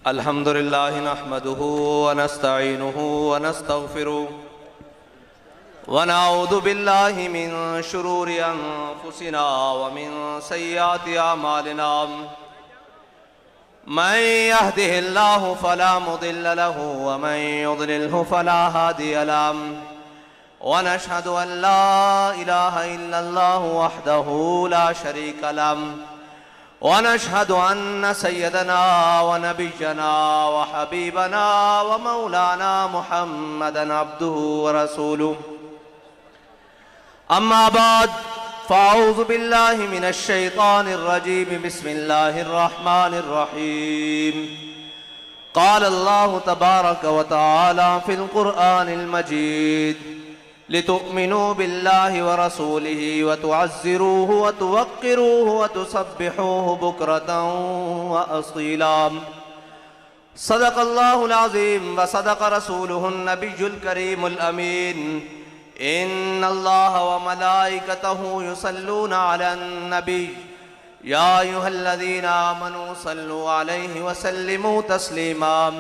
الحمد لله نحمده ونستعينه ونستغفره ونعوذ بالله من شرور أنفسنا ومن سيئات أعمالنا من يهده الله فلا مضل له ومن يضلله فلا هادي له ونشهد أن لا إله إلا الله وحده لا شريك له ونشهد أن سيدنا ونبينا وحبيبنا ومولانا محمدا عبده ورسوله أما بعد فأعوذ بالله من الشيطان الرجيم بسم الله الرحمن الرحيم قال الله تبارك وتعالى في القرآن المجيد لتؤمنوا بالله ورسوله وتعزروه وتوقروه وتسبحوه بكرة وأصيلا صدق الله العظيم وصدق رسوله النبي الكريم الأمين إن الله وملائكته يصلون على النبي يا أيها الذين آمنوا صلوا عليه وسلموا تسليما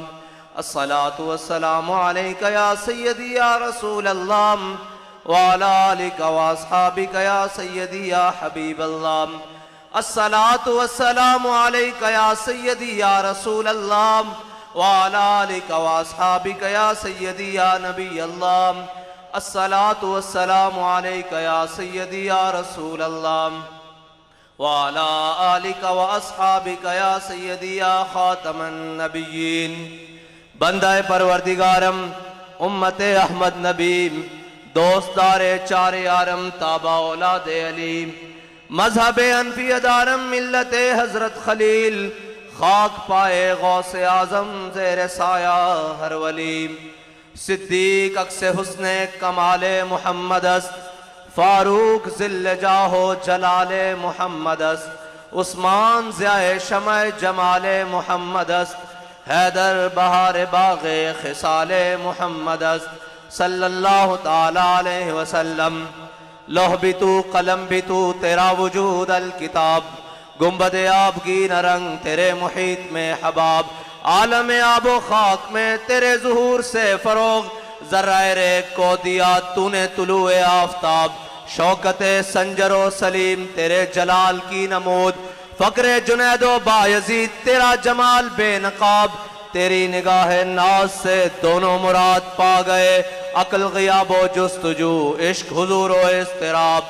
الصلاة والسلام عليك يا سيدي يا رسول الله وعلى آلك وأصحابك يا سيدي يا حبيب الله الصلاة والسلام عليك يا سيدي يا رسول الله وعلى آلك وأصحابك يا سيدي يا نبي الله الصلاة والسلام عليك يا سيدي يا رسول الله وعلى آلك وأصحابك يا سيدي يا خاتم النبيين بندہ پروردگارم امت احمد نبی دوستدار چار یارم تابع اولاد علی مذہب انفی دارم ملت حضرت خلیل خاک پائے غوث اعظم زیر سایہ ہر ولی صدیق اکس حسن کمال محمد است فاروق ذل جاہ جلال محمد است عثمان ضیاء شمع جمال محمد است حیدر بہار باغ خصال محمد است صلی اللہ تعالی علیہ وسلم لوح بھی تو قلم بھی تو تیرا وجود الکتاب گنبد آب کی نرنگ تیرے محیط میں حباب عالم آب و خاک میں تیرے ظہور سے فروغ ذرہ ریگ کو دیا تو نے طلوع آفتاب شوکت سنجر و سلیم تیرے جلال کی نمود فقر جنید و بایزید تیرا جمال بے نقاب تیری نگاہ ناز سے دونوں مراد پا گئے عقل غیاب و جستجو عشق حضور و اضطراب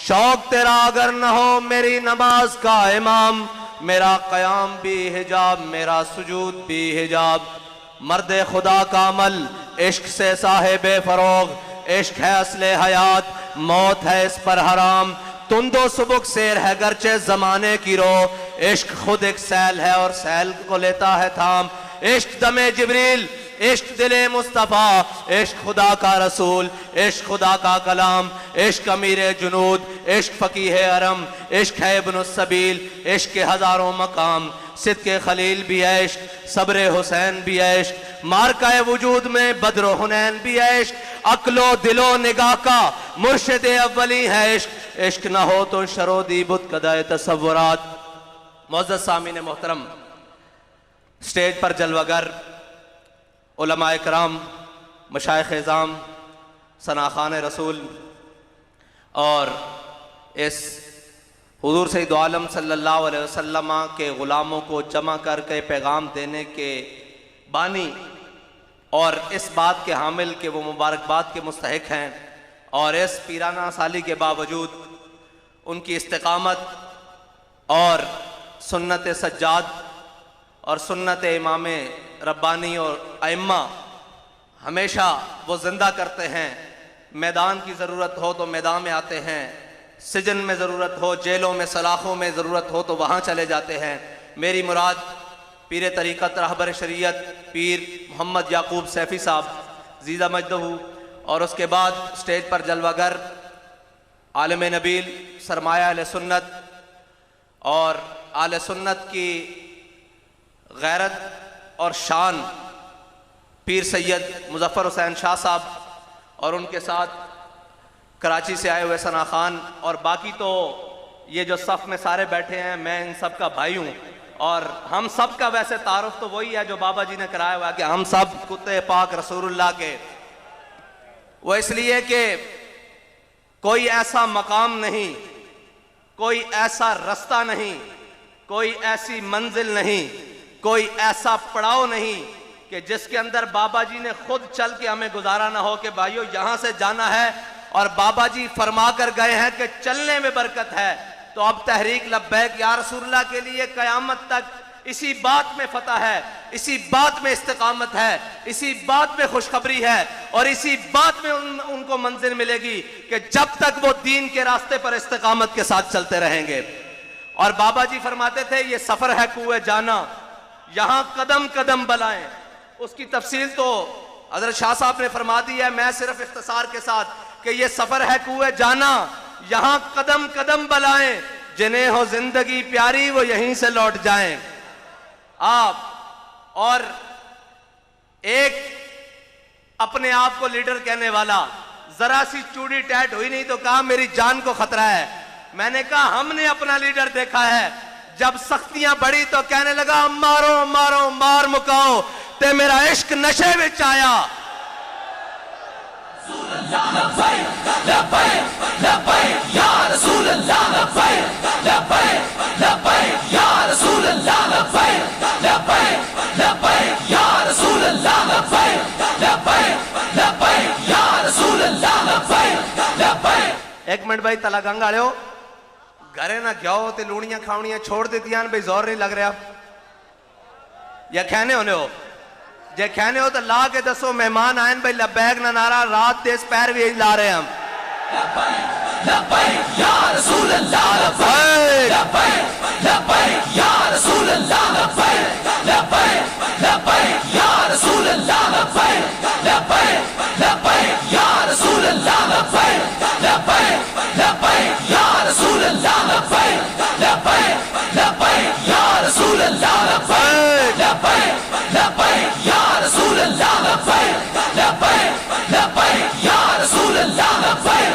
شوق تیرا اگر نہ ہو میری نماز کا امام میرا قیام بھی حجاب میرا سجود بھی حجاب مرد خدا کا عمل عشق سے صاحب فروغ عشق ہے اصل حیات موت ہے اس پر حرام تند و سبک سیر ہے گرچہ زمانے کی رو عشق خود ایک سیل ہے اور سیل کو لیتا ہے تھام عشق دم جبریل عشق دل مصطفیٰ عشق خدا کا رسول عشق خدا کا کلام عشق امیر جنود عشق فقیہ حرم عشق ہے ابن السبیل عشق کے ہزاروں مقام صدق خلیل بھی ہے عشق صبر حسین بھی ہے عشق مارکہ وجود میں بدر و حنین بھی ہے عشق عقل و دل و نگاہ کا مرشد اولی ہے عشق عشق نہ ہو تو شرودی بت کدہ تصورات معزز سامعین محترم سٹیج پر جلوگر علماء کرام مشائخ اعظام ثناخان رسول اور اس حضور سید عالم صلی اللہ علیہ وسلم کے غلاموں کو جمع کر کے پیغام دینے کے بانی اور اس بات کے حامل کہ وہ مبارکباد کے مستحق ہیں اور اس پیرانہ سالی کے باوجود ان کی استقامت اور سنت سجاد اور سنت امام ربانی اور ائمہ ہمیشہ وہ زندہ کرتے ہیں میدان کی ضرورت ہو تو میدان میں آتے ہیں سجن میں ضرورت ہو جیلوں میں سلاخوں میں ضرورت ہو تو وہاں چلے جاتے ہیں میری مراد پیر طریقت رہبر شریعت پیر محمد یعقوب سیفی صاحب زیزہ مجدہ اور اس کے بعد سٹیج پر جلوہ گر عالم نبیل سرمایہ اہل سنت اور اہل سنت کی غیرت اور شان پیر سید مظفر حسین شاہ صاحب اور ان کے ساتھ کراچی سے آئے ہوئے ثنا خان اور باقی تو یہ جو صف میں سارے بیٹھے ہیں میں ان سب کا بھائی ہوں اور ہم سب کا ویسے تعارف تو وہی ہے جو بابا جی نے کرایا ہوا ہے کہ ہم سب کتے پاک رسول اللہ کے. وہ اس لیے کہ کوئی ایسا مقام نہیں, کوئی ایسا رستہ نہیں, کوئی ایسی منزل نہیں, کوئی ایسا پڑاؤ نہیں کہ جس کے اندر بابا جی نے خود چل کے ہمیں گزارا نہ ہو کہ بھائیو یہاں سے جانا ہے, اور بابا جی فرما کر گئے ہیں کہ چلنے میں برکت ہے. تو اب تحریک لبیک یا رسول اللہ کے لیے قیامت تک اسی بات میں فتح ہے, اسی بات میں استقامت ہے, اسی بات میں خوشخبری ہے, اور اسی بات میں ان کو منزل ملے گی کہ جب تک وہ دین کے راستے پر استقامت کے ساتھ چلتے رہیں گے. اور بابا جی فرماتے تھے یہ سفر ہے کوئے جانا, یہاں قدم قدم بلائیں. اس کی تفصیل تو حضرت شاہ صاحب نے فرما دی ہے, میں صرف اختصار کے ساتھ کہ یہ سفر ہے کوئے جانا, یہاں قدم قدم بلائیں, جنہیں ہو زندگی پیاری وہ یہیں سے لوٹ جائیں. آپ اور ایک اپنے آپ کو لیڈر کہنے والا, ذرا سی چوڑی ٹیٹ ہوئی نہیں تو کہا میری جان کو خطرہ ہے. میں نے کہا ہم نے اپنا لیڈر دیکھا ہے, جب سختیاں بڑھی تو کہنے لگا مارو مارو مار مکاؤ تے میرا عشق نشے وچ آیا. ایک منٹ بھائی تلا گنگ آڑے ہو گھرے نہ گیاؤ تے لونیاں کھاونیاں چھوڑ دیتی ہیں بھائی, زور نہیں لگ رہا یا کھانے ہونے ہو؟ جے کھانے ہو تو لا کے دسو مہمان آئیں بھائی لبیک نہ نعرہ رات دیس پیر بھی لا رہے ہم. لبیک لبیک یا رسول اللہ, لبیک لبیک لبیک یا رسول اللہ, لبیک لبیک لبیک یا رسول اللہ, لبیک لبیک لبیک یا رسول اللہ, لبیک لبیک لبیک یا رسول اللہ, لبیک لبیک لبیک یا رسول اللہ, لبیک لبیک لبیک یا رسول اللہ, لبیک لبیک لبیک یا رسول اللہ, لبیک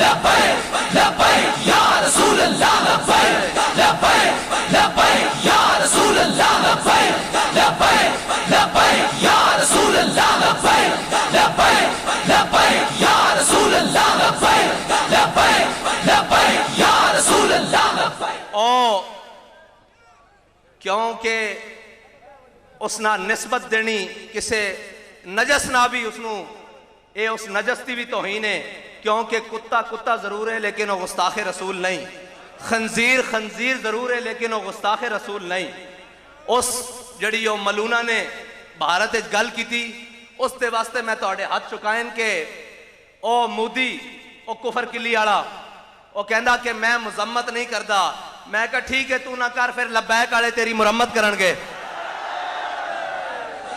لبیک لبیک یا رسول اللہ, لبیک لبیک لبیک یا رسول اللہ, لبیک لبیک لبیک یا رسول اللہ, لبیک لبیک لبیک یا رسول اللہ, لبیک لبیک لبیک یا رسول اللہ, لبیک. او کیونکہ اس نا نسبت دینی کسے نجس نہ بھی اس نو اے اس نجس دی بھی توہین ہے, کیونکہ کتا کتا ضرور ہے لیکن وہ گستاخ رسول نہیں, خنزیر خنزیر ضرور ہے لیکن وہ گستاخ رسول نہیں. اس جڑی وہ ملونہ نے بھارت گل کی تھی اس دے واسطے میں توڑے ہاتھ چکائیں کہ او مودی او کفر کلی آڑا او کہندا کہ میں مذمت نہیں کردا. میں کہا ٹھیک ہے تو نہ کر, پھر لبیک آڑے تیری مرمت کرن گے.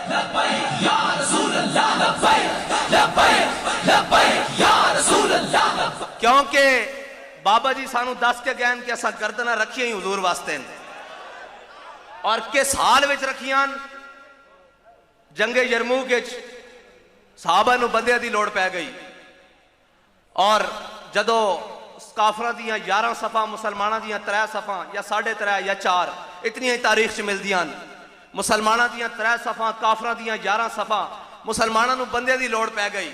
لبیک یا رسول اللہ, لبیک لبیک لبیک یا رسول اللہ. کیونکہ بابا جی سانو دس کے گئے کہ اسا گردنہ رکھیاں ہی حضور واسطے, اور کس حال وچ رکھیاں؟ جنگ یرموک وچ صحابہ نو بندے دی لوڑ پہ گئی, اور جدو کافرہ دیاں 11 صفحہ مسلمانہ دیاں 3 صفحہ یا 3.5 یا 4 اتنی ہی تاریخ چ مل دیاں, مسلمانہ دیاں 3 صفحہ کافرہ دیاں 11 صفحہ مسلمانہ نو بندے دی لوڑ پہ گئی.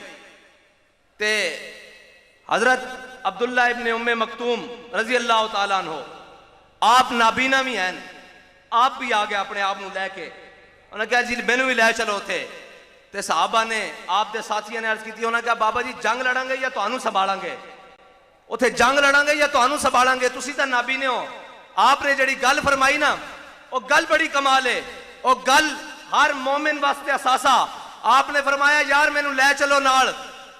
تے حضرت عبداللہ ابن ام مکتوم رضی اللہ تعالیٰ عنہ آپ نابینا بھی ہیں, آپ بھی آگے اپنے آپ نو لے کے انہوں نے کہا جی مینوں بھی لے چلو تھے. تے صحابہ نے آپ دے ساتھیاں نے عرض کی تھی, انہوں نے کہا بابا جی جنگ لڑاں گے یا تانوں سنبھالاں گے؟ اتھے جنگ لڑاں گے یا تانوں سنبھالاں گے, تسی تاں نابینے ہو. آپ نے جڑی گل فرمائی نا وہ گل بڑی کمال ہے, وہ گل ہر مومن واسطے اساسا. آپ نے فرمایا یار مینوں لے چلو نال,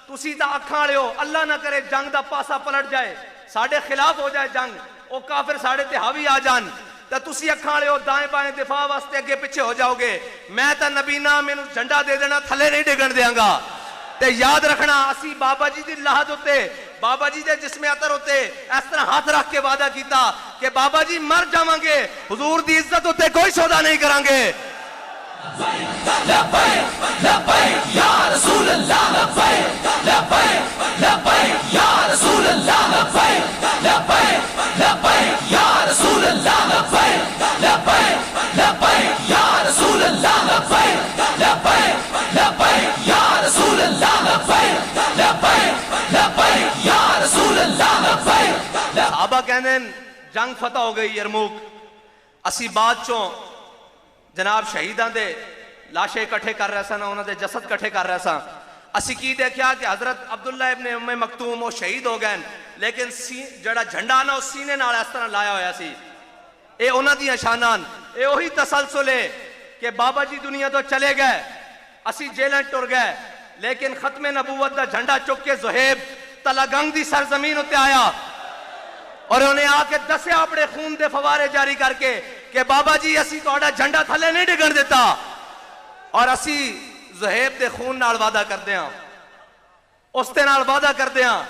تسی تاں اکھاں والے ہو, اللہ نہ کرے جنگ دا پاسا پلٹ جائے, ساڈے خلاف ہو جائے جنگ, او کافر ساڈے تے حاوی آ جان, تے تسی اکھاں والے ہو دائیں بائیں دفاع واسطے اگے پیچھے ہو جاؤ گے. میں تاں نبینا مینوں جھنڈا دے دینا, تھلے نہیں ڈگن دیاں گا. تے یاد رکھنا اسی بابا جی دی لاہت ہوتے, بابا جی دے جسم عطر ہوتے اس طرح ہاتھ رکھ کے وعدہ کیتا کہ بابا جی مر جاواں گے, حضور دی عزت ہوتے کوئی سودا نہیں کران گے. لبیک لبیک یا رسول اللہ, لبیک لبیک لبیک یا رسول اللہ, لبیک لبیک لبیک یا رسول اللہ, لبیک لبیک کہنے جنگ فتح ہو گئی یرموک، اسی بعد چوں جناب شہیداں دے لاشے اکٹھے کر رہے سن، انہوں دے جسد اکٹھے کر رہے سن. اسی کی دیکھیا کہ حضرت عبداللہ ابن ام مکتوم وہ شہید ہو گئے، لیکن جڑا جھنڈا نا اس سینے نال اس طرح لایا ہویا سی. اے انہاں دی شانان، اے وہی تسلسل ہے کہ بابا جی دنیا تو چلے گئے، اسی جیلیں ٹر گئے، لیکن ختم نبوت دا جھنڈا چک کے زہیب تلگنگ دی سرزمین ہوتے آیا اور انہیں آ کے دسے اپنے خون دے فوارے جاری کر کے کہ بابا جی اسی توڑا جھنڈا تھلے نہیں ڈگن دیتا، اور اسی زہیب دے خون نال وعدہ کردے ہیں، اس تے نال وعدہ کردے ہیں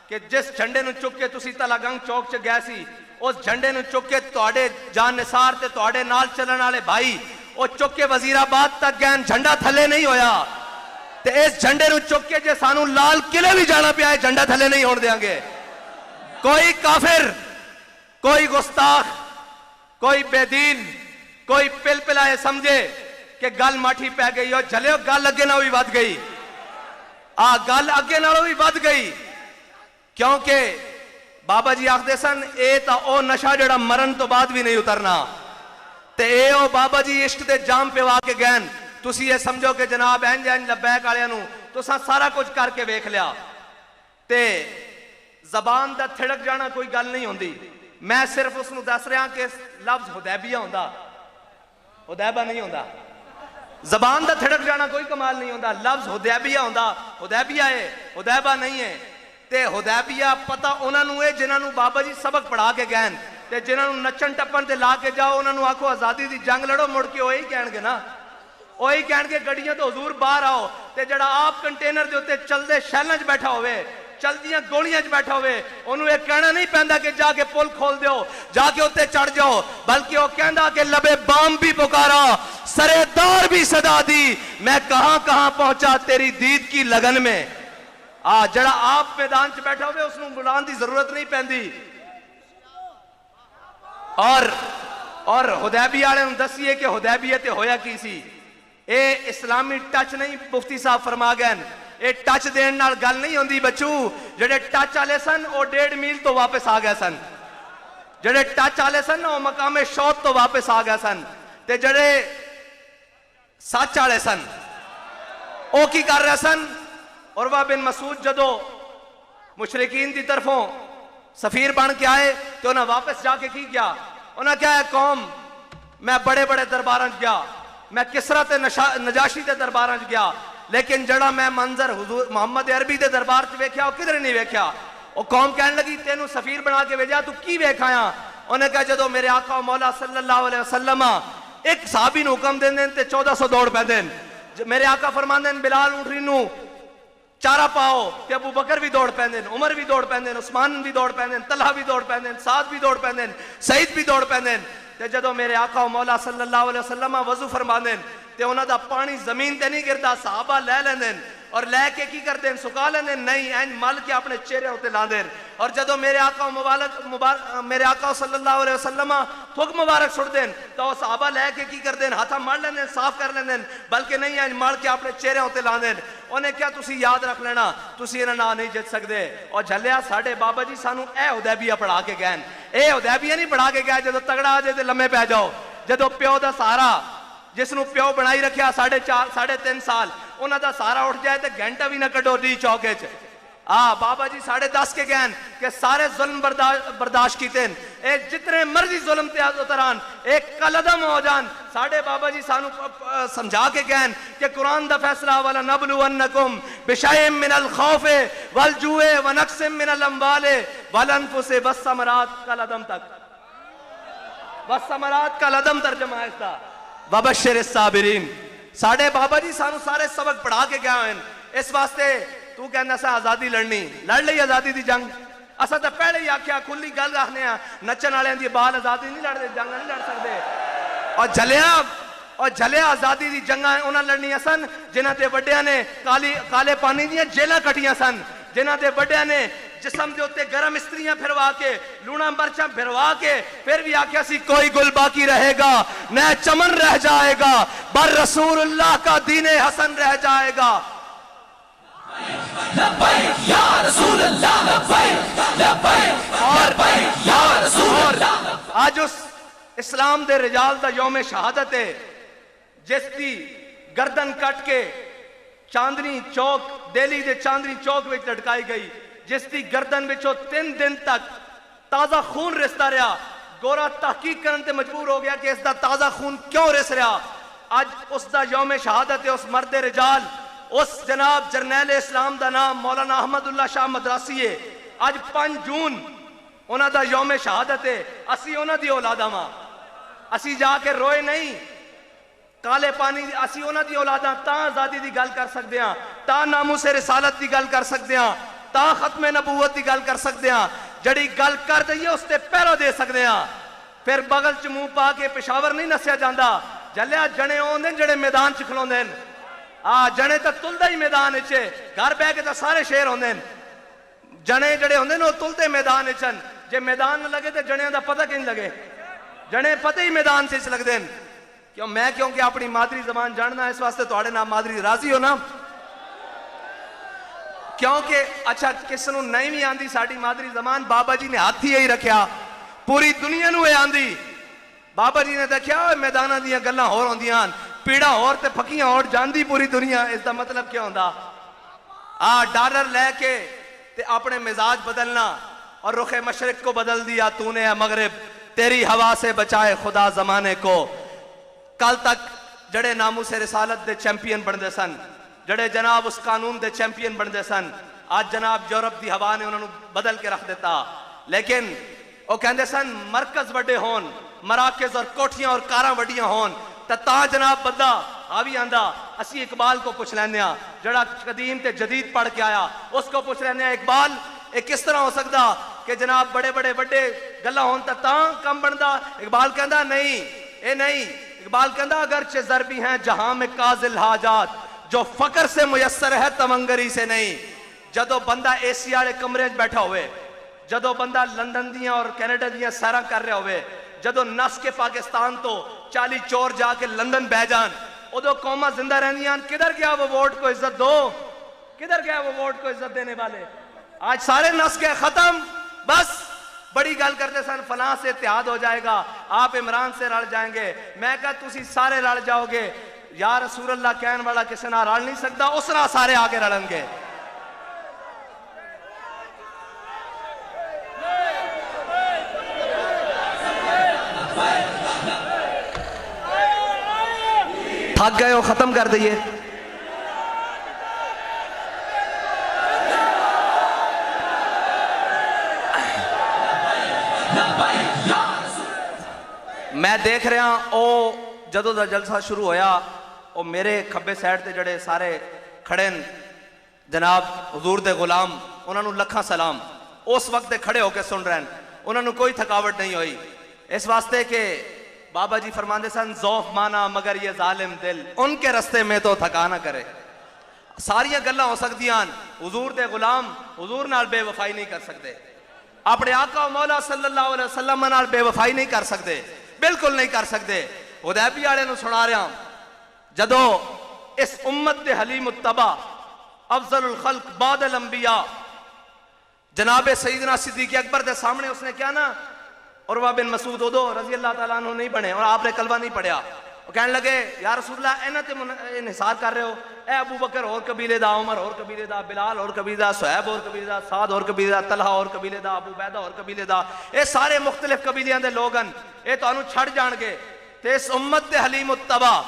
کہ جس جھنڈے نو چک کے تسی تلگنگ چوک چ گئے سی، اس جھنڈے نو چک کے توڑے جان نثار تے توڑے نال چلن والے بھائی وہ چک کے وزیر آباد تک گئے، جھنڈا تھلے نہیں ہویا. تے اس جھنڈے نو چک کے جے سانو لال قلعے بھی جانا پیا ہے جھنڈا تھلے نہیں ہون دیاں گے. کوئی کافر، کوئی گستاخ، کوئی بے دین، کوئی پل پلائے سمجھے کہ گل ماٹھی پہ گئی اور جھلے گل اگے نہ ہوئی ود گئی، گل اگے نہ ہوئی ود گئی، کیونکہ بابا جی آخدے سن اے تا او نشہ جڑا مرن تو بعد بھی نہیں اترنا، تے اے او بابا جی عشق دے جام پہ وا کے گئن. تسی یہ سمجھو کہ جناب اینج اینج لبیک آلیاں نو تساں سارا کچھ کر کے ویکھ لیا، تے زبان دا تھڑک جانا کوئی گل نہیں ہوندی. میں صرف اس نو دس رہا کہ لفظ حدیبیہ ہوندا، حدیبہ نہیں ہوندا. زبان دا تھڑک جانا کوئی کمال نہیں ہوندا، لفظ حدیبیہ ہوندا، حدیبیہ ہے، حدیبہ نہیں ہے. تے حدیبیہ پتہ انہاں نو ہے جنہاں نو بابا جی سبق پڑھا کے گئن، تے جنہاں نو نچن ٹپن تے لا کے جاؤ انہاں نو آکھو آزادی دی جنگ لڑو، مڑ کے وہی کہن گے نا، وہی کہن گے گڈیاں تو حضور باہر آؤ. تے جڑا آپ کنٹینر دے اوتے چلدے شیلاں وچ بیٹھا ہوئے، چلدیاں گولیاں وچ بیٹھا ہوئے، انہوں یہ کہنا نہیں پیندا کہ جا کے پل کھول دیو، جا کے اوتے چڑھ جاؤ، بلکہ وہ کہندا کہ لبے بام بھی پکارا، سرے دار بھی صدا دی، میں کہاں کہاں پہنچا تیری دید کی لگن میں. جڑا آپ میدان چ بیٹھا ہوئے اس نوں بلان دی ضرورت نہیں پیندی. اور حدیبیہ والے نوں دسیے کہ حدیبیہ تے ہویا کی سی. اے اسلامی ٹچ نہیں مفتی صاحب فرما گئے، اے ٹچ دین نال گل نہیں ہوندی بچو. جڑے ٹچ والے سن وہ 1.5 میل تو واپس آ گئے سن، جڑے ٹچ والے سن وہ مقام شوط تو واپس آ گئے سن. تے جڑے سچ والے سن وہ کی کر رہے سن؟ عروہ بن مسعود جدو مشرکین دی طرفوں سفیر بن کے آئے تو انہیں واپس جا کے کی کیا؟ انہیں کہا ہے قوم میں بڑے بڑے درباراں گیا، میں کسرا تے نجاشی تے درباراں گیا، لیکن جڑا میں منظر حضور محمد عربی دے دربار چ ویکھیا وہ کدھر نہیں ویکھیا. وہ قوم کہنے لگی تینوں سفیر بنا کے بھیجا تو کی ویکھایا؟ انہیں کہا جدو میرے آقا و مولا صلی اللہ علیہ وسلم ایک صحابی نو حکم دین تے 1400 دوڑ پہ دین. میرے آقا فرمان دین بلال اونٹری نو چارہ پاؤ تے ابو بکر بھی دوڑ پہ دین، عمر بھی دوڑ پہ دین، عثمان بھی دوڑ پہ دین، طلحہ بھی دوڑ پہ دین، سعد بھی دوڑ پہ دین، سعید بھی دوڑ پہ دین. تے جدو میرے آقا و مولا صلی اللہ علیہ وسلم وضو فرما دین تے انہاں دا پانی زمین تے نہیں گردا، صحابہ لے لیندن اور لے کے کی کر دین؟ سکا لیندن؟ نہیں، این مل کے اپنے چہرے ہوتے لا دین. اور جدو میرے آقا میرے آقا صلی اللہ علیہ وسلم تھوک مبارک چھوڑ دین تو صحابہ لے کے کی کر دین؟ ہاتھا مل لیندن، صاف کر لیندن، بلکہ نہیں این مل کے اپنے چہرے ہوتے لا دین. انہیں کیا تسی یاد رکھ لینا تسی انہاں نہ نہیں جت سکدے. اور جھلیا ساڈے بابا جی سانو اے حدیبیہ پڑھا کے گئے، اے حدیبیہ نہیں پڑھا کے گئے جدو تگڑا آ جائے تے لمے پہ جاؤ. جدو پیو دا سہارا جس نو پیو بنائی رکھیا 3.5 سال انہاں دا سہارا اٹھ جائے تے گھنٹہ بھی نہ کڈو ڈی چوکے چ. بابا جی 10.5 کے گئن کہ سارے ظلم برداشت کیتے ہیں، اے جتنے مرضی ظلم تے اتران ایک قلدم ہو جان. ساڑھے بابا جی سانو سمجھا کے گئن کہ قرآن دا فیصلہ وَلَنَبْلُوَنَّكُمْ بِشَيْءٍ مِّنَ الْخَوْفِ وَالْجُوعِ وَنَقْصٍ مِّنَ الْأَمْوَالِ وَالْأَنفُسِ وَالثَّمَرَاتِ قلدم تک، وَالثَّمَرَاتِ قلدم ترجمہ ہے اس کا، وَبَشِّرِ الصَّابِرِينَ. ساڑھے بابا جی سانو سارے سبق پڑھا کے گیا ہیں. اس واسطے تو کہنا سا آزادی لڑنی، لڑ لئی آزادی دی جنگ. اسا تو پہلے ہی آکھیا کھلی گل آخنے ہیں نچن والے دی بال آزادی نہیں لڑ دے، جنگ نہیں لڑ سکتے. اور جھلیا آزادی دی جنگاں انہاں لڑنیاں سن جنہاں تے وڈیاں نے کالے پانی دیاں جیلاں کٹیاں سن، جنہاں تے وڈیاں نے جسم دے اوتے گرم استریاں پھروا کے لونا مرچاں پھروا کے پھر بھی آکھیا سی کوئی گل باقی رہے گا نہ چمن رہ جائے گا، بر رسول اللہ کا دین حسن رہ جائے گا. لبیک یا رسول اللہ، لبیک لبیک لبیک یا رسول اللہ۔ آج اس اسلام دے رجال دا یوم شہادت ہے جس دی گردن کٹ کے چاندنی چوک دہلی دے چاندنی چوک وچ لٹکائی گئی، جس دی گردن وچوں 3 دن تک تازہ خون رستا رہا۔ گورا تحقیق کرن تے مجبور ہو گیا کہ اس دا تازہ خون کیوں رس رہا۔ آج اس دا یوم شہادت ہے، اس مرد رجال، اس جناب جرنیل اسلام دا نام مولانا احمد اللہ شاہ مدراسی ہے۔ آج 5 جون انہاں دا یوم شہادت ہے۔ اسی انہاں دی اولاداں ماں، اسی جا کے روئے نہیں کالے پانی، اسی انہاں دی اولاداں تاں آزادی دی گل کر سکتے ہیں، تاں ناموس رسالت دی گل کر سکتے ہیں، تاں ختم نبوت دی گل کر سکتے ہیں۔ جڑی گل کر دئیے اس تے پیرو دے سکتے ہیں۔ پھر بغل چ منہ پا کے پشاور نہیں نسیا جاندہ۔ جلیا جنے ہوندے جڑے میدان چ کھلوندے، جنے تا تلدہ ہی میدان اچھے، گھر بہ کے تا سارے شیر ہوندے، جنے جڑے ہوندے وہ تلدے میدان اچھن۔ جے میدان نہ لگے تو جنے دا پتہ کہیں لگے، جنے پتہ ہی میدان سے لگ دیں۔ کیوں میں کیونکہ اپنی مادری زبان جاننا، اس واسطے تو آڑے نام مادری راضی ہو نا، کیونکہ اچھا کس نو نہیں بھی آندی ساڑی مادری زبان، بابا جی نے ہاتھ ہی رکھیا، پوری دنیا نو ہے آندی۔ بابا جی نے دیکھیا میدانہ دیا گلہ ہور ہوندیاں، پیڑا ہور تے پھکیاں ہور جاندی پوری دنیا۔ اس دا مطلب کیا ہوندہ؟ ڈالر لے کے تے اپنے مزاج بدلنا اور رخ مشرق کو بدل دیا تو نے ہے مغرب، تیری ہوا سے بچائے خدا زمانے کو۔ کل تک جڑے ناموس رسالت دے چیمپئن بن دے سن، جڑے جناب اس قانون دے چیمپئن بن دے سن، آج جناب یورپ دی ہوا نے انہوں نے بدل کے رکھ دیتا۔ لیکن وہ کہندے سن مرکز بڑے ہون، مراکز اور کوٹھیاں اور کاراں وڈیاں ہون، تا جناب بندہ آوی آندہ۔ اسی اقبال کو پوچھ لینے ہیں جڑا قدیم تے جدید پڑھ کے آیا، اس کو پوچھ لینے ہیں اقبال ایک کس طرح ہو سکتا کہ جناب بڑے بڑے بڑے گلہ ہون تا کم بندہ؟ اقبال کہندہ نہیں، اے نہیں۔ اقبال کہندہ اگرچہ ضربی ہیں جہاں میں کازل حاجات، جو فقر سے میسر ہے تمنگری سے نہیں۔ جدو بندہ اے سی آڑے کمرے بیٹھا ہوئے، جدو بندہ لندن دیاں اور کینیڈا دیاں سیرہ کر رہے ہوئے، جدو نس کے پاکستان تو 40 چور جا کے لندن بہ جان، ادو قومہ زندہ رہنیاں، کدھر گیا وہ ووٹ کو عزت دو؟ کدھر گیا وہ ووٹ کو عزت دینے والے؟ آج سارے نس کے ختم، بس بڑی گل کرتے سن فلاں سے اتحاد ہو جائے گا، آپ عمران سے رل جائیں گے۔ میں کہا تسی سارے رل جاؤ گے، یا رسول اللہ کہن والا کسی نہ رل نہیں سکتا، اس نہ سارے آگے رلن گے۔ تھک گئے ہو، ختم کر دئیے۔ میں دیکھ رہا او جدو دا جلسہ شروع ہویا، او میرے کھبے سائڈ تے جڑے سارے کھڑے جناب حضور دے غلام، انہوں نے لکھاں سلام اس وقت دے کھڑے ہو کے سن رہے ہیں، انہوں نے کوئی تھکاوٹ نہیں ہوئی، اس واسطے کہ بابا جی فرماندے سن ذوف مانا مگر یہ ظالم دل ان کے رستے میں تو تھکا نہ کرے۔ ساریاں گلہ ہو سکتیاں، حضور دے غلام حضور نال بے وفائی نہیں کر سکتے، اپنے آقا و مولا صلی اللہ علیہ وسلم نال بے وفائی نہیں کر سکتے، بالکل نہیں کر سکتے۔ حدیبیہ والے نو سنا رہا ہوں، جدو اس امت دے حلیم التبا افضل الخلق بعد الانبیاء جناب سیدنا صدیق اکبر دے سامنے اس نے کیا نا، عروہ بن مسعود ادو رضی اللہ تعالیٰ عنہ نہیں بنے اور آپ نے کلمہ نہیں پڑھیا، وہ کہنے لگے یا رسول اللہ اینا تے انحصار کر رہے ہو، اے ابو بکر اور قبیلے دا، عمر اور قبیلے دا، بلال اور قبیلے دا، صہیب اور قبیلے دا، سعد اور قبیلے دا، طلحہ اور قبیلے دا، ابو عبیدہ اور قبیلے دا، اے سارے مختلف قبیلیاں دے لوگن اے تو انہوں چھڑ جان گے۔ تے اس امت دے حلیم التبا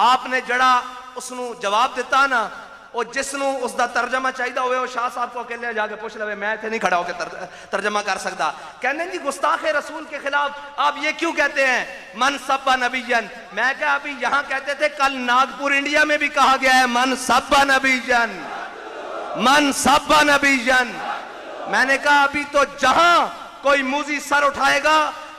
آپ نے جڑا اس نو جواب دیتا نا، وہ جس نو اس دا ترجمہ چاہیدہ ہوئے وہ شاہ صاحب کو اکیلے جا کے پوچھ لوے، میں تھے نہیں کھڑا ہو کے ترجمہ کر سکتا۔ کہنے جی گستاخ رسول کے خلاف آپ یہ کیوں کہتے ہیں من سب نبیًا؟ میں کہا ابھی یہاں کہتے تھے، کل ناگپور انڈیا میں بھی کہا گیا ہے من سب نبیًا، من سب نبیًا۔ میں نے کہا ابھی تو جہاں کوئی موذی سر اٹھائے گا،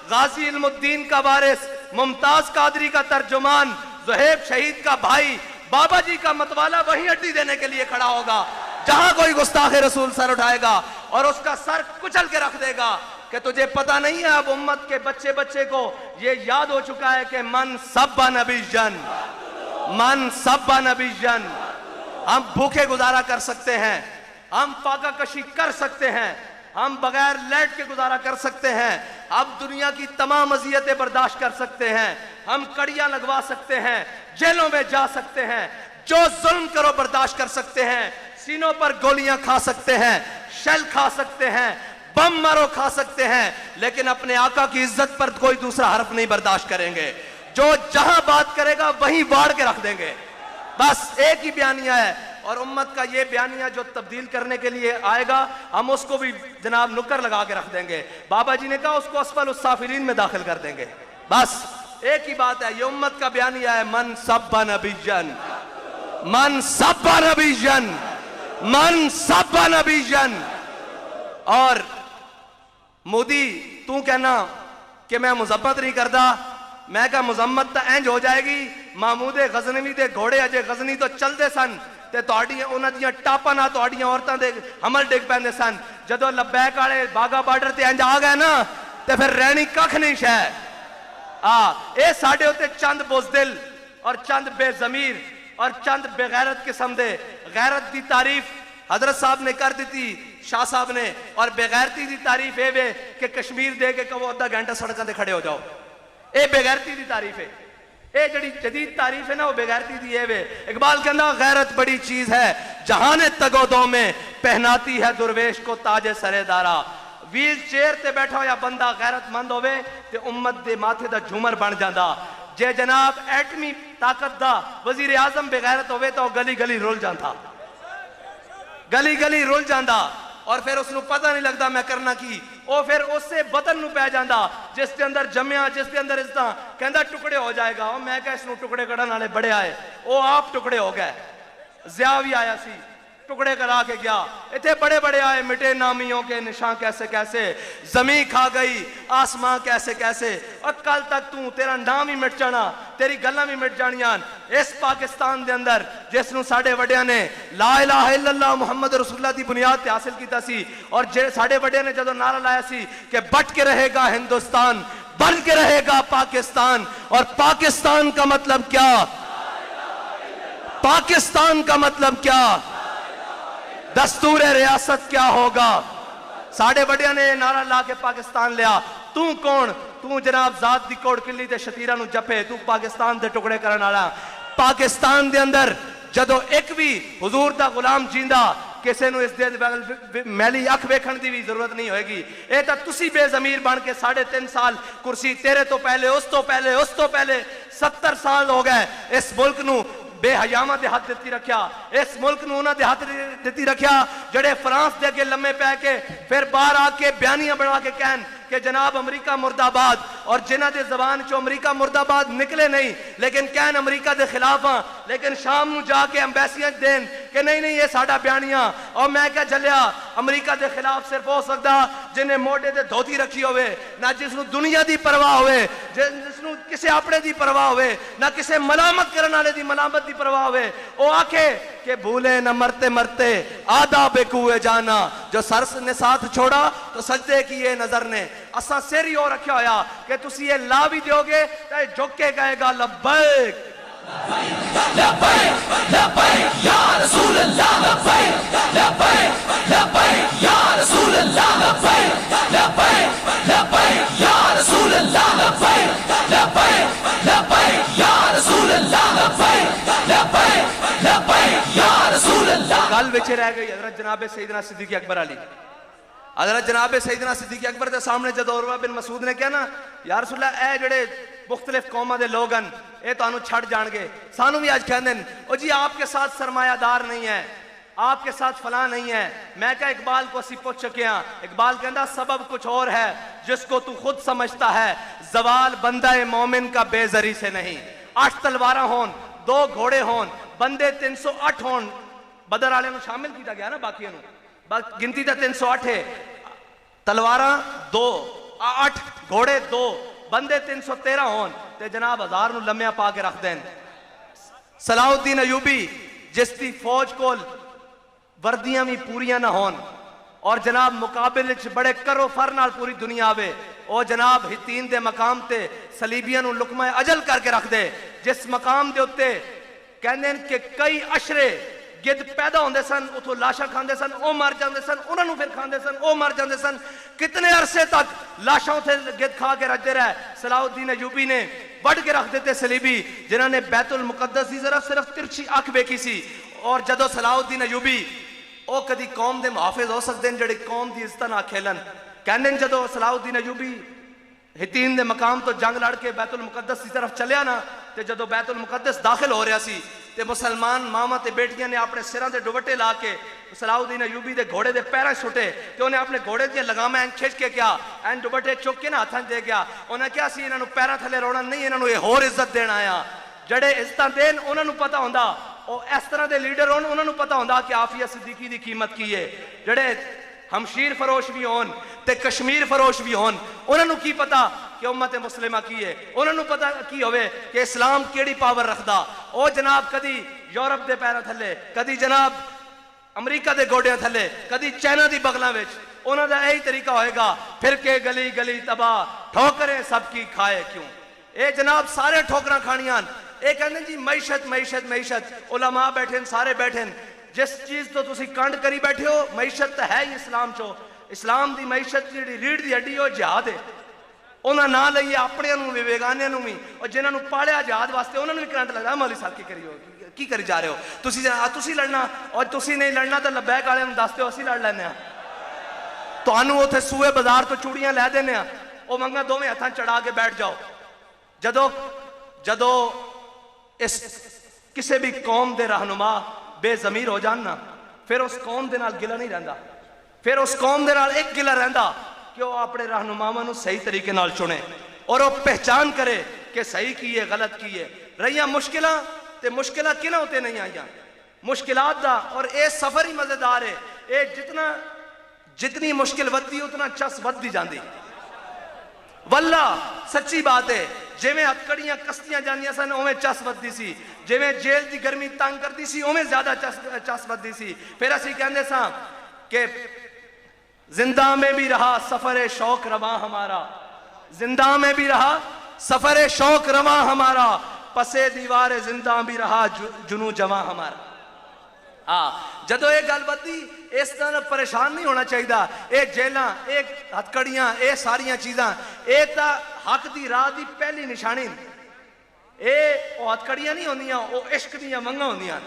غازی علم الدین کا وارث، ممتاز قادری کا ترجمان، زہیب شہید کا بھائی، بابا جی کا متوالا وہیں اڈی دینے کے لیے کھڑا ہوگا جہاں کوئی گستاخ رسول سر اٹھائے گا، اور اس کا سر کچل کے رکھ دے گا کہ تجھے پتہ نہیں ہے اب امت کے بچے بچے کو یہ یاد ہو چکا ہے کہ من سب نبیًا، من سب نبیًا۔ ہم بھوکے گزارا کر سکتے ہیں, ہم فاقہ کشی کر سکتے ہیں, ہم بغیر لیٹ کے گزارا کر سکتے ہیں, اب دنیا کی تمام اذیتیں برداشت کر سکتے ہیں, ہم کڑیاں لگوا سکتے ہیں, جیلوں میں جا سکتے ہیں, جو ظلم کرو برداشت کر سکتے ہیں, سینوں پر گولیاں کھا سکتے ہیں, شیل کھا سکتے ہیں, بم مارو کھا سکتے ہیں, لیکن اپنے آقا کی عزت پر کوئی دوسرا حرف نہیں برداشت کریں گے. جو جہاں بات کرے گا وہیں واڑ کے رکھ دیں گے. بس ایک ہی بیانیہ ہے, اور امت کا یہ بیانیہ جو تبدیل کرنے کے لیے آئے گا, ہم اس کو بھی جناب نکر لگا کے رکھ دیں گے. بابا جی نے کہا اس کو اسفل السافلین میں داخل کر دیں گے. بس ایک ہی بات ہے, یہ امت کا بیانیہ ہے, من سب نبیًا, من سب نبیًا, من سب نبیًا. اور مودی تو کہنا کہ میں مذمت نہیں کرتا, میں کہا مذمت تا انج ہو جائے گی, محمود غزنوی دے گھوڑے اجے غزنی تو چلتے سن تے تہاڈیاں انہاں دیاں ٹاپاں نال تہاڈیاں عورتاں دے حمل ڈگ پیندے سن. جدوں لبیک والے باغا بارڈر تے انج آ گئے نا تے پھر رہنی ککھ نہیں شے. اے ساڈے اوتے چند بزدل اور چند بے ضمیر اور چند بے غیرت قسم دے غیرت دی تعریف حضرت صاحب نے کر دیتی, شاہ صاحب نے, اور بے غیرتی دی تعریف اے وے کہ کشمیر دے کے کہو آدھا گھنٹہ سڑکاں تے کھڑے ہو جاؤ. اے بے غیرتی دی تعریف ہے. اے جڑی جدید تعریف ہے نا وہ بے غیرتی دی ہے وے. اقبال کہنا غیرت بڑی چیز ہے جہان تگودوں میں, پہناتی ہے درویش کو تاج سرے دارا. ویل چیئر تے بیٹھا ہویا بندہ غیرت مند ہوئے تے امت دے ماتھے دا جھومر بن جاندا. جے جناب ایٹمی طاقت دا وزیر اعظم بے غیرت ہوئے تو گلی گلی رول جاندا, گلی گلی رول جاندا, اور پھر اس نو پتہ نہیں لگتا میں کرنا کی. او پھر اس سے بدن نو پہ جاندا جس کے اندر جمعیا, جس کے اندر عزتاں, کہندا ٹکڑے ہو جائے گا. او میں کہا اس نو ٹکڑے کرن والے بڑے آئے, او آپ ٹکڑے ہو گئے. ضیاء بھی آیا سی, ٹکڑے کرا کے گیا. اتنے بڑے بڑے آئے, مٹے نامیوں کے نشان کیسے کیسے, زمین کھا گئی آسمان کیسے کیسے, اور کل تک تو تیرا نام ہی مٹ جانا, تیری گلاں بھی مٹ جانیاں. اس پاکستان دے اندر جس نو ساڈے وڈیاں نے لا الہ الا اللہ محمد رسول اللہ دی بنیاد تے حاصل کیتا سی, اور ساڈے وڈیاں نے جدوں نعرہ لایا سی کہ بٹ کے رہے گا ہندوستان, بن کے رہے گا پاکستان. اور پاکستان کا مطلب کیا, پاکستان کا مطلب کیا, دستور ریاست کیا ہوگا. ساڑھے بڑیاں نے نعرہ لا کے پاکستان لیا. تو کون, تو جناب ذات دی کوڑ کلی تے شتیرہ نو جپے, تو پاکستان دے ٹکڑے کرن والا. پاکستان دے اندر جدو ایک بھی حضور دا غلام جیندا, کسے نو اس دے میلی اکھ ویکھن دی بھی ضرورت نہیں ہوئے گی. اے تا تسی بے ضمیر بن کے 3.5 سال کرسی, تیرے تو پہلے, اس تو پہلے, اس تو پہلے 70 سال ہو گئے اس ملک نو بے حیامہ دے ہاتھ دیتی رکھیا. اس ملک نو انہاں دے ہاتھ دیتی رکھیا جڑے فرانس دے اگے لمے پہ کے پھر باہر آ کے بیانیاں بنا کے کہن کہ جناب امریکہ مرد آباد, اور جنہ دے زبان چو امریکہ مرد آباد نکلے نہیں لیکن کہن امریکہ دے خلاف ہاں, لیکن شام نو جا کے ایمبیسیاں دین کہ نہیں نہیں یہ ساڈا بیانیاں. اور میں کہا جلیا امریکہ دے خلاف صرف ہو سکتا جنہیں موٹے دے دھوتی رکھی ہوئے, نہ جس نو دنیا دی پرواہ ہوئے, جس نو کسے اپنے دی پرواہ ہوئے, نہ کسے ملامت کرنے والے دی ملامت دی پرواہ ہوئے. او آکھے کہ بھولے نہ مرتے مرتے آدھا بے کوئے جانا, جو سر نے ساتھ چھوڑا تو سجدے کیے نظر نے. اساں سر ہی ہو رکھیا ہویا کہ تسی یہ لا بھی دیو گے تو جھک کے کہے گا لبیک لبیک لبیک یا رسول اللہ, لبیک لبیک لبیک یا رسول اللہ, لبیک لبیک لبیک یا رسول اللہ, لبیک لبیک لبیک یا رسول اللہ, لبیک لبیک لبیک یا رسول اللہ. گل وچ رہ گئی حضرت جناب سیدنا صدیق اکبر علی. حضرت جناب سیدنا صدیق اکبر دے سامنے جدو عروہ بن مسعود نے کہا نا یا رسول اللہ اے جڑے مختلف قومہ دے لوگ ہیں اے تو انہوں چھڑ جان گے, سانو بھی آج کہہ دیں او جی آپ کے ساتھ سرمایہ دار نہیں ہے, آپ کے ساتھ فلاں نہیں ہے. میں کہا اقبال کو اسی پوچھ چکے ہیں, اقبال کہندا سبب کچھ اور ہے جس کو تو خود سمجھتا ہے, زوال بندہ مومن کا بے زری سے نہیں. 8 تلواراں ہون, 2 گھوڑے ہون, بندے 308 ہون, بدر والے نو شامل کیتا گیا نا, باقیوں نو گنتی تا 308 ہے, تلواراں 2, 8 گھوڑے 2, بندے 313 ہون تے جناب 1000 نو لمحہ پا کے رکھ دیں. صلاح الدین ایوبی جس دی فوج کول وردیاں بھی پوریاں نہ ہون اور جناب مقابل بڑے کرو فر نال پوری دنیا آوے, او جناب ہتین دے مقام تے صلیبیاں نو لقمہ اجل کر کے رکھ دے, جس مقام دے اتے کہندے کہ کئی عشرے گد پیدا ہوندے سن اتھوں لاشاں کھاندے سن او مر جاندے سن انہاں نوں پھر کھاندے سن او مر جاندے سن کتنے عرصے تک لاشاں اتھے گد کھا کے رکھتے رہے صلاح الدین ایوبی نے بڑھ کے رکھ دیتے صلیبی جنہاں نے بیت المقدس دی صرف ترچھی اکھ ویکھی سی اور جدو صلاح الدین ایوبی او کدی قوم دے محافظ ہو سکتے ہیں جڑے قوم دی عزت نہ کھیلن کہندے جدو صلاح الدین ایوبی ہتین دے مقام تو جنگ لڑ کے بیت المقدس کی طرف چلیا نا تے جدو بیت المقدس داخل ہو رہا سی تے مسلمان ماما تے بیٹیاں نے اپنے سراں دے دوپٹے لا کے صلاح الدین ایوبی دے گھوڑے دے پیراں سٹے تے انہیں اپنے گھوڑے دے لگاماں کھچ کے کیا این دوپٹے چک کے نا ہتھاں دے گیا انہیں کیا سی انہاں نوں پیراں تھلے روڑا نہیں انہاں نوں یہ ہور عزت دینا آیا جڑے عزتاں دین انہاں نوں پتہ ہوندا او اس طرح دے لیڈر ہون انہاں نوں پتہ ہوندا کہ عافیہ صدیقی دی قیمت کی ہے جڑے ہمشیر فروش بھی ہون تے کشمیر فروش بھی ہون انہاں نوں کی پتہ کہ امت مسلمہ کی ہے انہاں نوں پتہ کی ہوئے کہ اسلام کیڑی پاور رکھدا او جناب کدی یورپ دے پیراں تھلے کدی جناب امریکہ دے گوڑیاں تھلے کدی چائنا دی بغلاں وچ انہاں دا یہی طریقہ ہوئے گا پھر کے گلی گلی تباہ ٹھوکریں سب کی کھائے کیوں اے جناب سارے ٹھوکراں کھانیاں اے کہندے جی معیشت معیشت معیشت علماء بیٹھیں سارے بیٹھیں جس چیز تو تسی کنڈ کری بیٹھے ہو معیشت تو ہے ہی اسلام چو اسلام دی معیشت جڑی ریڑھ دی ہڈی ہو جہاد ہے انہاں نہ لئیے اپنے نوں بھی بیگانے نوں بھی اور جنہاں نوں پاڑیا جہاد واسطے انہاں نوں بھی کرنٹ لگدا مولوی صاحب کی کری ہو کی کری جا رہے ہو تسی لڑنا اور تسی نہیں لڑنا تو لبیک والے نوں دس دیو اسی لڑ لینے ہاں تانوں اوتھے سوئے بازار تو چوڑیاں لے دینے ہاں او منگا دوویں ہتھاں چڑھا کے بیٹھ جاؤ جدو اس کسے بھی قوم دے رہنما بے ضمیر ہو جاننا پھر اس قوم دے نال گلہ نہیں رہندا پھر اس قوم دے نال ایک گلہ رہندا کہ وہ اپنے رہنماواں نوں صحیح طریقے نال چنے اور وہ پہچان کرے کہ صحیح کی ہے غلط کی ہے رہیاں مشکلاں تے مشکلاں کنہاں ہوتے نہیں آئیاں مشکلات دا اور اے سفر ہی مزیدار ہے اے جتنی مشکل ودی اتنا چس ود دی جاندی واللہ سچی بات ہے جے میں ہتکڑیاں کستیاں جانیاں سن اویں چس ودی سی جے میں جیل دی گرمی تنگ کرتی سی اویں زیادہ چس ودی سی پھر اسی کہندے ساں کہ زندہ میں بھی رہا سفر شوق رواں ہمارا زندہ میں بھی رہا سفر شوق رواں ہمارا پسے دیوار زندہ بھی رہا جنو جواں ہمارا جدو ایک گل بدی اس طرح پریشان نہیں ہونا چاہیے ایک جیلاں ایک ہتکڑیاں اے ساریاں چیزاں اے تا حق دی راہ دی پہلی نشانی اے او ہتکڑیاں نہیں ہوندیاں او عشق دیاں منگاں ہوندیاں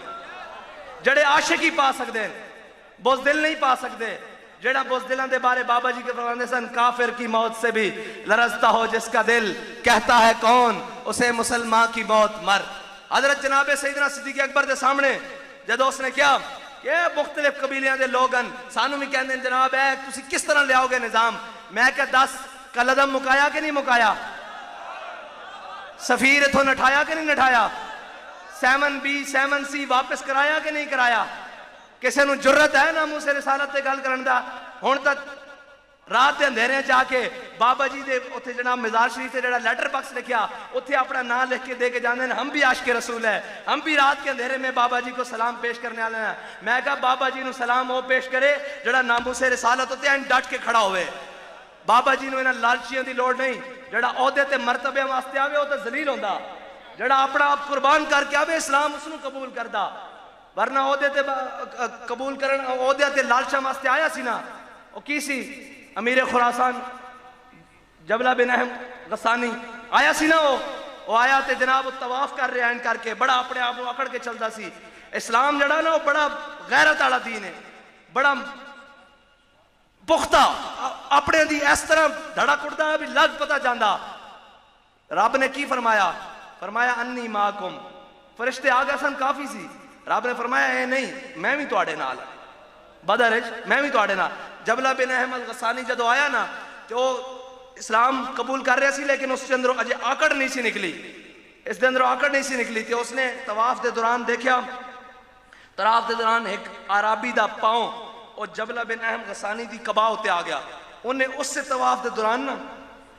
جڑے عاشق ہی پا سکتے ہیں بزدل نہیں پا سکتے جڑا بزدلاں دے بارے بابا جی کے فرماندے سن کافر کی موت سے بھی لرزتا ہو جس کا دل کہتا ہے کون اسے مسلمان کی موت مر حضرت جناب سیدنا صدیق اکبر دے سامنے جدو اس نے کیا کہ مختلف قبیلیاں دے لوگن سانو بھی کہندے جناب ہے تسی کس طرح لے آؤ گے نظام میں کہ 10 کلدم مکایا کہ نہیں مکایا سفیر اتھوں نٹھایا کہ نہیں نٹھایا سیمن بی سیمن سی واپس کرایا کہ نہیں کرایا کسے نو جرت ہے نا منہ سے رسالت تے گل کرن دا ہن تک رات دے اندھیرے جا کے بابا جی دے اتھے جناب مزار شریف تے جڑا لیٹر باکس لکھیا اتھے اپنا نام لکھ کے دے کے جاندے ہیں ہم بھی عاشق رسول ہے ہم بھی رات کے اندھیرے میں بابا جی کو سلام پیش کرنے والے ہیں میں کہا بابا جی نو سلام وہ پیش کرے جڑا ناموس رسالت ہوتے ہیں ڈٹ کے کھڑا ہوئے بابا جی نو انہاں لالچیاں دی لوڑ نہیں جڑا عہدے تے مرتبے واسطے آوے وہ تے ذلیل ہوندا جڑا اپنا آپ قربان کر کے آوے اسلام اس نو قبول کردا ورنہ عہدے تے قبول کرن عہدے تے لالچاں واسطے آیا سی نا او کی سی امیر خراسان جبلہ بن احم غسانی آیا سی نا وہ آیا تے جناب طواف کر رہے ہیں کر کے بڑا اپنے آپ کو اکڑ کے چلتا سی اسلام جڑا نا وہ بڑا غیرت والا دین ہے بڑا پختہ اپنے دی اس طرح دھڑا کڑدا بھی لگ پتا جاندا رب نے کی فرمایا فرمایا انی معکم فرشتے آگے سن کافی سی رب نے فرمایا اے نہیں میں بھی تواڈے نال بدر میں بھی تواڈے نال جبلہ بن احمد غسانی جدو آیا نا تو اسلام قبول کر رہے سی لیکن اس کے اندر اجے آکڑ نہیں سی نکلی اس کے اندر آکڑ نہیں سی نکلی تو اس نے طواف دے دوران دیکھا طواف دے دوران ایک عربی دا پاؤں اور جبلہ بن احمد غسانی دی قبا ہوتے آ گیا انہیں اس سے طواف دے دوران نا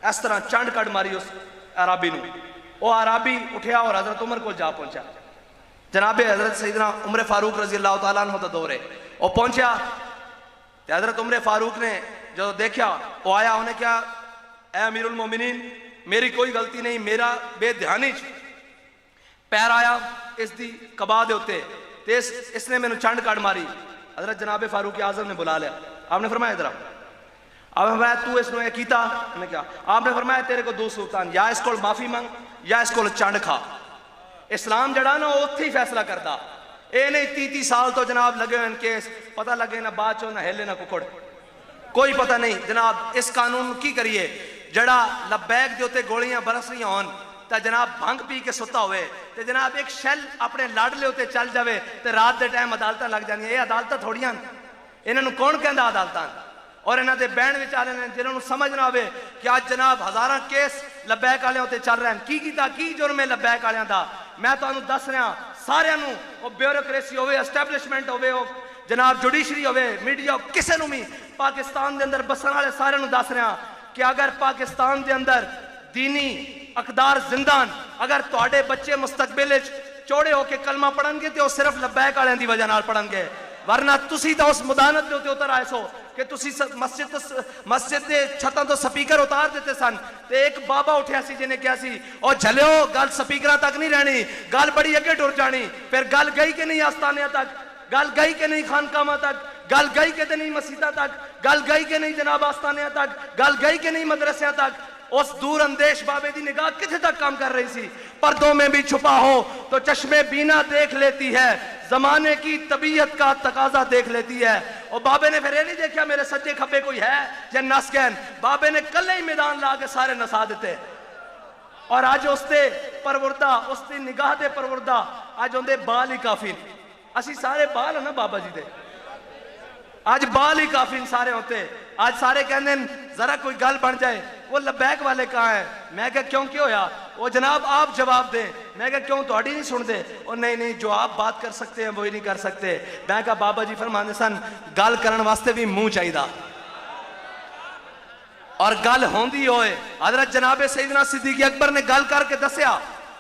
اس طرح چانڈ کٹ ماری اس عربی نو وہ عربی اٹھیا اور حضرت عمر کو جا پہنچا جناب حضرت سیدنا عمر فاروق رضی اللہ تعالیٰ عنہ دا دور ہے وہ پہنچا حضرت عمر فاروق نے جو دیکھا وہ آیا انہیں کیا اے امیر المومنین میری کوئی غلطی نہیں میرا بے دھیانی پیر آیا اس دی قبا دے ہوتے تے اس نے میں چنڈ کاٹ ماری. حضرت جناب فاروق اعظم نے بلا لیا. آپ نے فرمایا ادھر آپ نے فرمایا تو اس نے کیتا میں کیا. آپ نے فرمایا تیرے کو دو سلطان, یا اس کو معافی مانگ یا اس کو چنڈ کھا. اسلام جڑا نا اتھے ہی فیصلہ کرتا. اے نہیں 30 سال تو جناب لگے ہوئے ان کیس, پتہ لگے نہ بات چو نہ ہیلے نہ ککڑ, کوئی پتہ نہیں. جناب اس قانون کی کریے جڑا لبیک دے ہوتے گولیاں برس رہی ہون تا جناب بھنگ پی کے ستا ہوئے تے جناب ایک شیل اپنے لاڈلے ہوتے چل جاوے تے رات دے ٹائم عدالتاں لگ جانی. یہ عدالتاں تھوڑیاں انہوں کون کہندا عدالتاں, اور انہاں دے بینڈ وچ آ رہے ہیں جنہوں سمجھ نہ آوے کہ آج جناب ہزاراں کیس لبیک والے ہوتے چل رہے ہیں. کی کیتا کی جرم ہے لبیک والےاں دا, میں تانوں دس رہا سارے نوں, او بیوروکریسی ہوئے, اسٹیبلشمنٹ ہوئے, جناب جوڈیشری ہوئے, میڈیا, کسے نوں بھی پاکستان دے اندر بسن والے سارے نوں دس رہا کہ اگر پاکستان دے اندر دینی اقدار زندان, اگر تواڈے بچے مستقبل وچ چوڑے ہو کے کلمہ پڑھن گے تے او صرف لبیک والےاں دی وجہ نال پڑھن گے, ورنہ تسی تا اس مدانت دے اتر آئے سو کہ تسی مسجد دے چھتاں تو سپیکر اتار دیتے سن. تے ایک بابا اٹھیا سی جنہیں کیا سی او جھلیو گل سپیکراں تک نہیں رہنی, گل بڑی اگے ٹر جانی. پھر گل گئی کہ نہیں آستانیاں تک, گل گئی کہ نہیں خانقاہاں تک, گل گئی کہ نہیں مسجداں تک, گل گئی کہ نہیں جناب آستانیاں تک, گل گئی کہ نہیں مدرسیاں تک. اس دور اندیش بابے دی نگاہ کتنے تک کام کر رہی سی. پردوں میں بھی چھپا ہو تو چشمے بینا دیکھ لیتی ہے, زمانے کی طبیعت کا تقاضا دیکھ لیتی ہے. اور بابے نے پھر یہ نہیں دیکھا میرے سجے کھبے کوئی ہے یا نس گئے, بابے نے کلے ہی میدان لا کے سارے نسا دیتے. اور آج اس دے پروردہ, اس دی نگاہ دے پروردہ آج ان دے بال ہی کافی. اسی سارے بال ہیں نا بابا جی دے, آج بال ہی کافی سارے ہوتے. آج سارے کہنے ہیں ذرا کوئی گل بن جائے, وہ لبیک والے کہاں ہیں. میں کہا کیوں کیوں ہویا, وہ جناب آپ جواب دیں. میں کہا کیوں تہاڈی نہیں سن دے, اور نہیں جو آپ بات کر سکتے ہیں وہی نہیں کر سکتے. میں کہا بابا جی فرماندے سن گل کرن واسطے بھی منہ چاہیے اور گل ہوندی ہوئے. حضرت جناب سیدنا صدیق اکبر نے گل کر کے دسیا,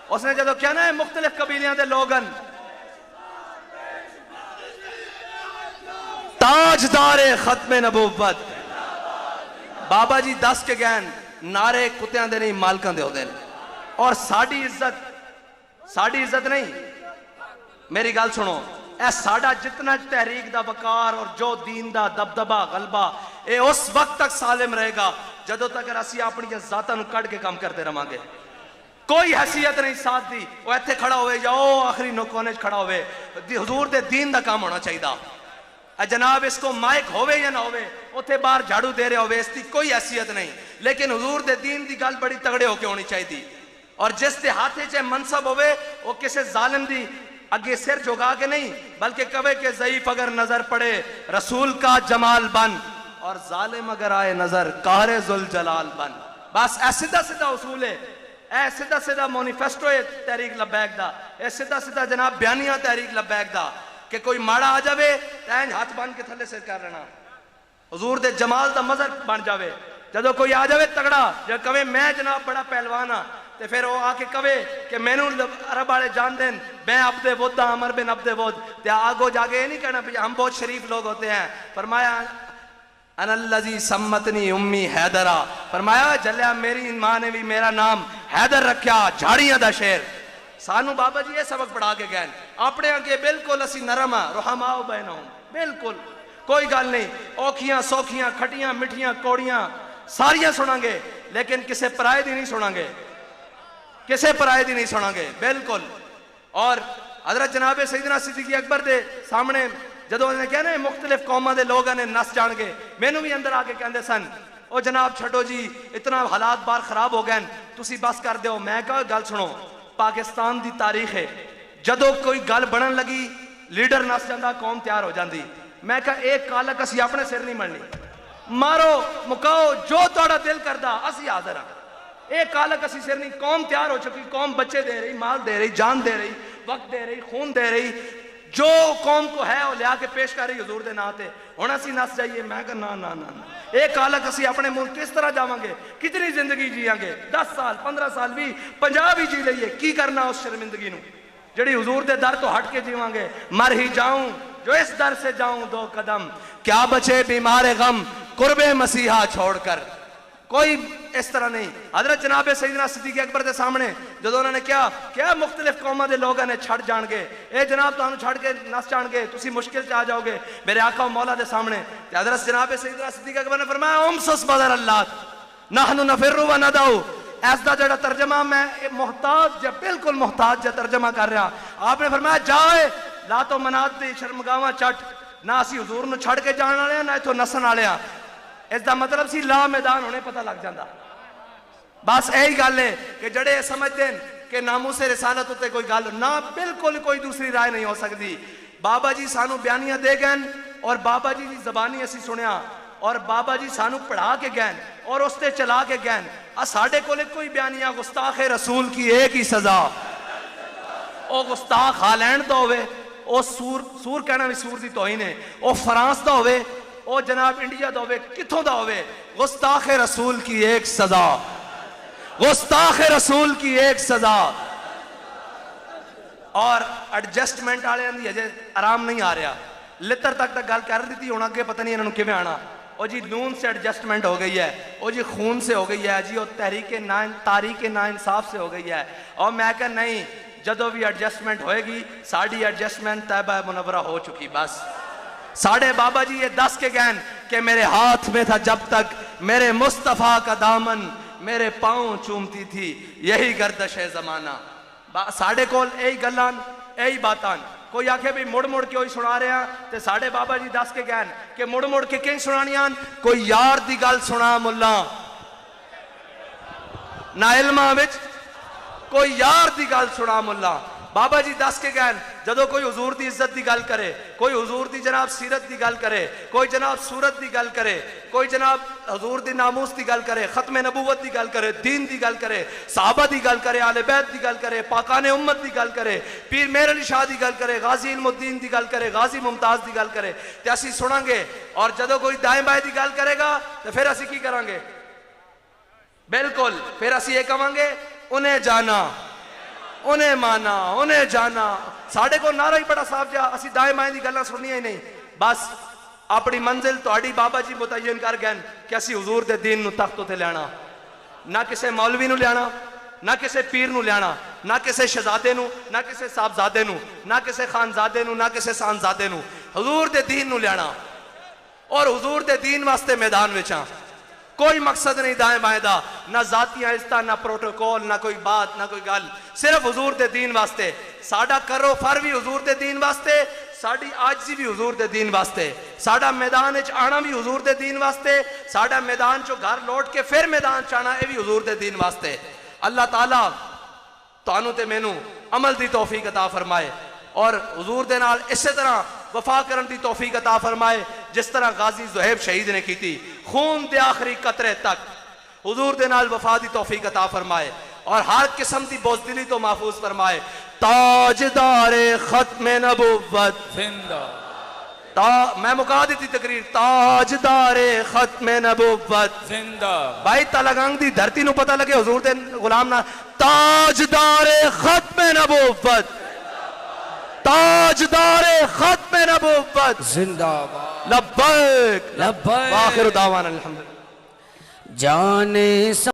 اس نے جدو کہنا ہے مختلف قبیلیاں دے لوگن تاجدار ختم نبوت, بابا جی دس کے گئن نعرے کتیاں دے نہیں مالکاں دے ہو دے, اور ساڑی عزت نہیں. میری گل سنو, اے ساڑا جتنا تحریک دا وقار اور جو دین دا دبدبہ غلبہ اے اس وقت تک سالم رہے گا جدو تک اسی اپنی ذاتاں نو کٹ کے کام کرتے رہاں گے. کوئی حیثیت نہیں ساتھ دی, وہ ایتھے کھڑا ہوئے یا او آخری نوکونے کھڑا ہوئے, حضور دے دین دا کام ہونا چاہیے. جناب اس کو مائک ہوئے یا نہ ہوئے, اتھے باہر جھاڑو دے رہے ہوئے, اس کی کوئی حیثیت نہیں, لیکن حضور دے دین دی گل بڑی تگڑے ہو کے ہونی چاہیے تھی. اور جس دے ہاتھے چے منصب ہوئے وہ کسے ظالم دی اگے سر جھکا کے نہیں, بلکہ کہے کہ ضعیف اگر نظر پڑے رسول کا جمال بن, اور ظالم اگر آئے نظر قہر ذوالجلال بن. بس اے سیدھا سیدھا اصول ہے, اے سیدھا سیدھا مونیفیسٹو ہے تحریک لبیک دا, اے سیدھا سیدھا جناب بیانیاں تحریک لبیک دا, کہ کوئی ماڑا آ جاوے تینج ہاتھ بان کے تھلے سے کر رہنا, حضور دے جمال دا مظہر بن جاوے. جدو کوئی آ جاوے تگڑا جو کہے میں جناب بڑا پہلوان ہاں, تے پھر وہ آ کے کہے کہ میں نو عرب والے جان دین میں عبد ود ہاں, عمر بن عبد ود, تے آگو جاگے یہ نہیں کہنا ہم بہت شریف لوگ ہوتے ہیں. فرمایا انا الذی سمتنی امی حیدرہ, فرمایا جلیا میری ماں نے بھی میرا نام حیدر رکھیا, جھاڑیاں دا شیر. سانو بابا جی یہ سبق پڑھا کے گئے اپنے آگے بالکل اسی نرم ہاں, رحماء بینہم, بالکل کوئی گل نہیں, اوکھیاں سوکھیاں کھٹیاں مٹھیاں کوڑیاں ساریاں سنیں گے, لیکن کسے پرائے دی نہیں سنیں گے, کسے پرائے دی نہیں سنیں گے بالکل. اور حضرت جناب سیدنا صدیق اکبر دے سامنے جدو انہوں نے کہنا ہے مختلف قوموں دے لوگ نے نس جان گے, میں نو بھی اندر آ کے کہندے سن او جناب چھٹو جی اتنا حالات بار خراب ہو گئے تسی بس کر دیو. میں کہا گل سنو, پاکستان دی تاریخ ہے جدو کوئی گل بنن لگی لیڈر نس جاندہ قوم تیار ہو جاندی. میں کہا ایک کالک اسی اپنے سر نہیں مرنی, مارو مکاؤ جو توڑا دل کردہ اسی حاضر ہاں, ایک کالک اسی سر نہیں. قوم تیار ہو چکی, قوم بچے دے رہی, مال دے رہی, جان دے رہی, وقت دے رہی, خون دے رہی, جو قوم کو ہے وہ لیا کے پیش کر رہی حضور دے ناتے. ہونا سی نس جائیے. میں کہا نا نا نا, ایک کالک اسی اپنے ملک کس طرح جاواں گے, کتنی زندگی جیاں گے, 10 سال 15 سال بھی 50 بھی جی لئیے, کی کرنا اس شرمندگی نو جڑی حضور دے در تو ہٹ کے جیواں گے. مر ہی جاؤں جو اس در سے جاؤں 2 قدم, کیا بچے بیمار غم قرب مسیحا چھوڑ کر, کوئی اس طرح نہیں. حضرت جناب سیدنا صدیق اکبر دے سامنے جدو انہوں نے کیا مختلف قوموں دے لوگاں نے چھڑ جان گے, اے جناب تانوں چھڑ کے نس جان گے, تسی مشکل چ آ جاؤ گے میرے آقا و مولا دے سامنے. تے حضرت جناب سیدنا صدیق اکبر نے فرمایا امسس بدر اللہ نحن نفر و ندعو. اس دا جڑا ترجمہ میں محتاج جا, بالکل محتاج جا ترجمہ کر رہا. آپ نے فرمایا جائے لا تو منات دی شرمگاواں چٹ, نہ اسی حضور نو چھڑ کے جان والے نہ اتوں نسن والے. اس دا مطلب سی لا میدان ہونے پتہ لگ جاندہ. بس یہی گل ہے کہ جڑے سمجھتے ہیں کہ ناموس رسالت ہوتے کوئی گل نہ, بالکل کوئی دوسری رائے نہیں ہو سکتی. بابا جی سانو بیانیاں دے گئے اور بابا جی دی زبانی اسی سنیا اور بابا جی سانو پڑھا کے گئے اور اس تے چلا کے گئے. ساڈے کول کوئی بیانیاں گستاخ رسول کی ایک ہی سزا, او گستاخ ہالینڈ دا ہوئے, او سور کہنا بھی سور دی توہین ہے, او فرانس دا ہوئے, او جناب انڈیا دا ہوئے, کتھوں دا ہوئے, گستاخ رسول کی ایک سزا, گستاخ رسول کی ایک سزا. اور ایڈجسٹمنٹ والے دی اجے آرام نہیں آ رہا. لتر تک گل کر دیتی ہونا کہ پتہ نہیں انہوں نے کیویں آنا. او جی نون سے ایڈجسٹمنٹ ہو گئی ہے, او جی خون سے ہو گئی ہے, جی او تاریخ نا انصاف سے ہو گئی ہے. اور میں کہ نہیں, جدو بھی ایڈجسٹمنٹ ہوئے گی ساڑی ایڈجسٹمنٹ طیبہ منورہ ہو چکی. بس ساڑھے بابا جی یہ دس کے گئن کہ میرے ہاتھ میں تھا جب تک میرے مصطفیٰ کا دامن, میرے پاؤں چومتی تھی یہی گردش زمانہ. ساڑھے کول یہی گلان یہی باتان. کوئی آکھے بھی مڑ مڑ کے ہوئی سنا رہے ہیں, تے ساڑھے بابا جی دس کے گئن کہ مڑ مڑ کے کہیں سنانیاں. کوئی یار دی گل سنا ملا نہ علمہ وچ, کوئی یار دی گل سنا ملا. بابا جی دس کے گئن جدو کوئی حضور دی عزت دی گل کرے, کوئی حضور دی جناب سیرت دی گل کرے, کوئی جناب صورت دی گل کرے, کوئی جناب حضور دی ناموس دی گل کرے, ختم نبوت دی گل کرے, دین دی گل کرے, صحابہ دی گل کرے, آل بیت دی گل کرے, پاکان امت دی گل کرے, پیر مہر علی شاہ دی گل کرے, غازی علم الدین دی گل کرے, غازی ممتاز دی گل کرے, تے اسی سنیں گے. اور جدو کوئی دائیں بائیں دی گل کرے گا تو پھر اسی کی کریں گے, بالکل پھر اسی یہ کہیں گے انہیں جانا, انہیں مانا, انہیں جانا. ساڑھے کو نعرہ ہی بڑا صاف جا, اسی دائیں بائیں دی گلہ سننی ہی نہیں. بس اپنی منزل تو اڑی بابا جی متعین کر گئے کہ اسی حضور دے دین نو تختوں تے لیانا, نہ کسے مولوی نو لیانا, نہ کسے پیر نو لیانا, نہ کسے شہزادے نو, نہ کسے صاحبزادے نو, نہ کسے خانزادے نو, نہ کسے سانزادے نو, حضور دے دین نو لیانا. اور حضور دے دین واسطے میدان وچاں کوئی مقصد نہیں دائیں بائیں دا, نہ ذاتی عزتہ, نہ پروٹوکول, نہ کوئی بات, نہ کوئی گل, صرف حضور دے دین واسطے. ساڑا کرو فر بھی حضور دے دین واسطے, ساڑی آجزی بھی حضور دے دین واسطے, ساڑا میدان اچ آنا بھی حضور دے دین واسطے, ساڑا میدان چو گھر لوٹ کے پھر میدان چانا اے بھی حضور دے دین واسطے. اللہ تعالیٰ تانوں تے مینوں عمل دی توفیق عطا فرمائے اور حضور دے نال اسی طرح وفا کرن دی توفیق عطا فرمائے جس طرح غازی زہیب شہید نے کی تھی, خون دے آخری قطرے تک. حضور دے نال وفا دی توفیق عطا فرمائے اور ہر قسم دی بزدلی تو محفوظ فرمائے. تاجدار ختم نبوت زندہ, میں مکا دیتی تقریر, تاجدار ختم نبوت زندہ. بھائی تلگنگ دی دھرتی نو پتہ لگے حضور دے غلام نہ, تاجدار ختم نبوت, تاجدار ختم نبوت زندہ باد. لبیک لبیک. وآخر دعوانا الحمدللہ. جانے